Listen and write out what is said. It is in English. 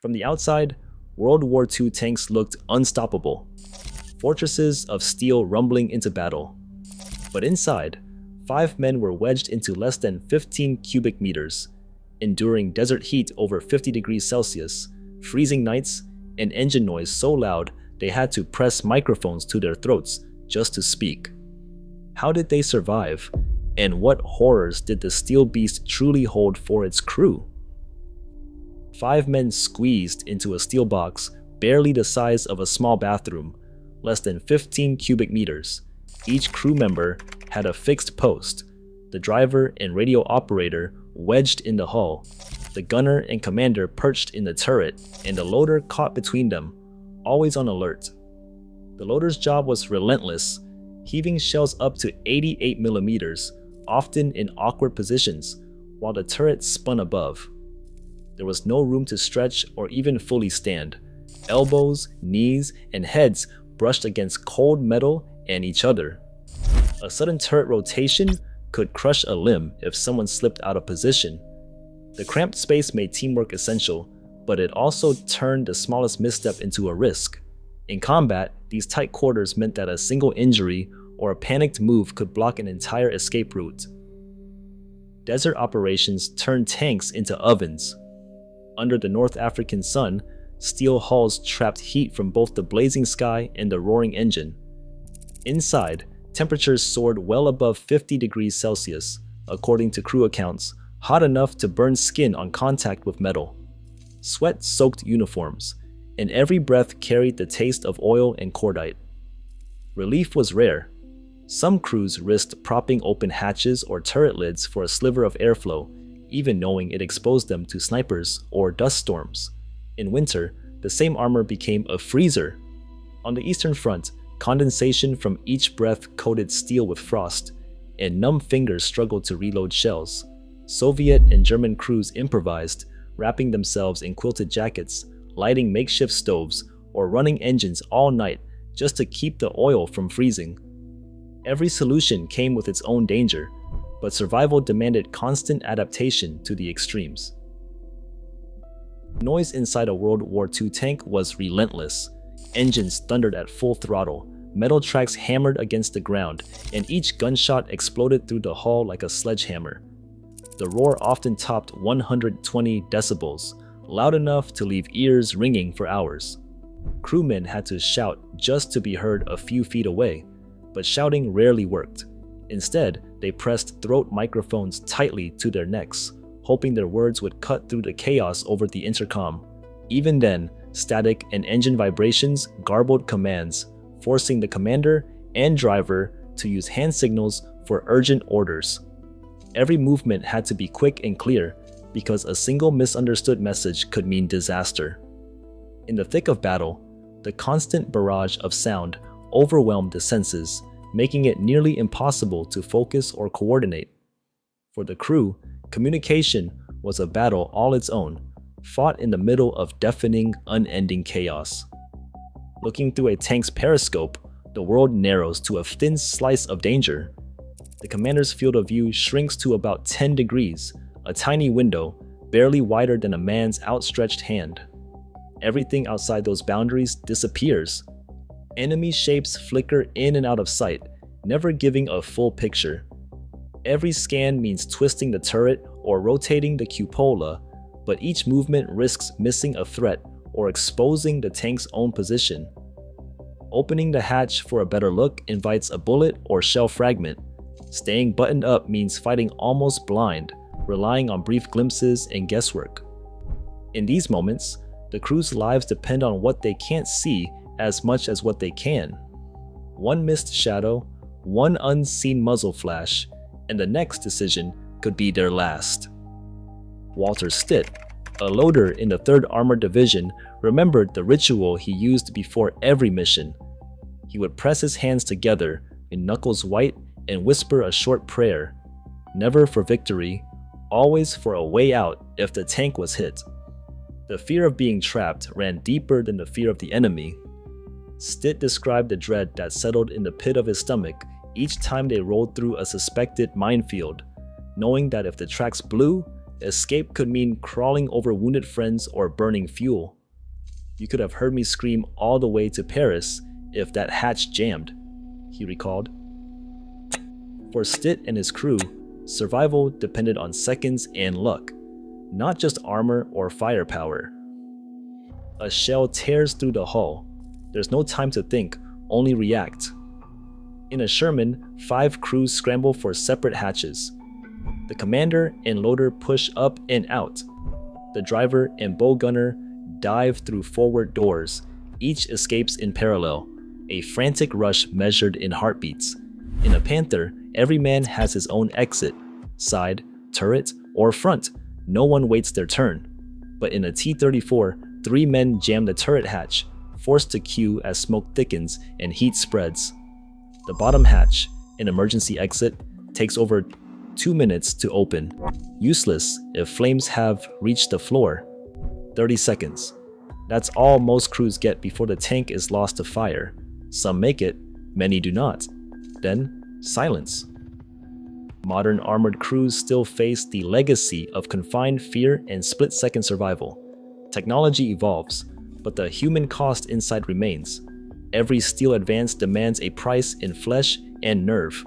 From the outside, World War II tanks looked unstoppable, fortresses of steel rumbling into battle. But inside, 5 men were wedged into less than 15 cubic meters, enduring desert heat over 50 degrees Celsius, freezing nights, and engine noise so loud they had to press microphones to their throats just to speak. How did they survive? And what horrors did the steel beast truly hold for its crew? 5 men squeezed into a steel box barely the size of a small bathroom, less than 15 cubic meters. Each crew member had a fixed post, the driver and radio operator wedged in the hull, the gunner and commander perched in the turret, and the loader caught between them, always on alert. The loader's job was relentless, heaving shells up to 88 millimeters, often in awkward positions, while the turret spun above. There was no room to stretch or even fully stand. Elbows, knees, and heads brushed against cold metal and each other. A sudden turret rotation could crush a limb if someone slipped out of position. The cramped space made teamwork essential, but it also turned the smallest misstep into a risk. In combat, these tight quarters meant that a single injury or a panicked move could block an entire escape route. Desert operations turned tanks into ovens. Under the North African sun, steel hulls trapped heat from both the blazing sky and the roaring engine. Inside, temperatures soared well above 50 degrees Celsius, according to crew accounts, hot enough to burn skin on contact with metal. Sweat soaked uniforms, and every breath carried the taste of oil and cordite. Relief was rare. Some crews risked propping open hatches or turret lids for a sliver of airflow, even knowing it exposed them to snipers or dust storms. In winter, the same armor became a freezer. On the Eastern Front, condensation from each breath coated steel with frost, and numb fingers struggled to reload shells. Soviet and German crews improvised, wrapping themselves in quilted jackets, lighting makeshift stoves, or running engines all night just to keep the oil from freezing. Every solution came with its own danger, but survival demanded constant adaptation to the extremes. Noise inside a World War II tank was relentless. Engines thundered at full throttle, metal tracks hammered against the ground, and each gunshot exploded through the hull like a sledgehammer. The roar often topped 120 decibels, loud enough to leave ears ringing for hours. Crewmen had to shout just to be heard a few feet away, but shouting rarely worked. Instead, they pressed throat microphones tightly to their necks, hoping their words would cut through the chaos over the intercom. Even then, static and engine vibrations garbled commands, forcing the commander and driver to use hand signals for urgent orders. Every movement had to be quick and clear, because a single misunderstood message could mean disaster. In the thick of battle, the constant barrage of sound overwhelmed the senses, making it nearly impossible to focus or coordinate. For the crew, communication was a battle all its own, fought in the middle of deafening, unending chaos. Looking through a tank's periscope, the world narrows to a thin slice of danger. The commander's field of view shrinks to about 10 degrees, a tiny window, barely wider than a man's outstretched hand. Everything outside those boundaries disappears. Enemy shapes flicker in and out of sight, never giving a full picture. Every scan means twisting the turret or rotating the cupola, but each movement risks missing a threat or exposing the tank's own position. Opening the hatch for a better look invites a bullet or shell fragment. Staying buttoned up means fighting almost blind, relying on brief glimpses and guesswork. In these moments, the crew's lives depend on what they can't see as much as what they can. One missed shadow, one unseen muzzle flash, and the next decision could be their last. Walter Stitt, a loader in the 3rd Armored Division, remembered the ritual he used before every mission. He would press his hands together, in knuckles white, and whisper a short prayer, never for victory, always for a way out if the tank was hit. The fear of being trapped ran deeper than the fear of the enemy. Stitt described the dread that settled in the pit of his stomach each time they rolled through a suspected minefield, knowing that if the tracks blew, Escape could mean crawling over wounded friends or burning fuel. You could have heard me scream all the way to Paris if that hatch jammed, he recalled. For Stitt and his crew, survival depended on seconds and luck, not just armor or firepower. A shell tears through the hull. There's no time to think, only react. In a Sherman, 5 crews scramble for separate hatches. The commander and loader push up and out. The driver and bow gunner dive through forward doors. Each escapes in parallel, a frantic rush measured in heartbeats. In a Panther, every man has his own exit, side, turret, or front. No one waits their turn. But in a T-34, 3 men jam the turret hatch, forced to queue as smoke thickens and heat spreads. The bottom hatch, an emergency exit, takes over 2 minutes to open. Useless if flames have reached the floor. 30 seconds. That's all most crews get before the tank is lost to fire. Some make it, many do not. Then, silence. Modern armored crews still face the legacy of confined fear and split-second survival. Technology evolves, but the human cost inside remains. Every steel advance demands a price in flesh and nerve.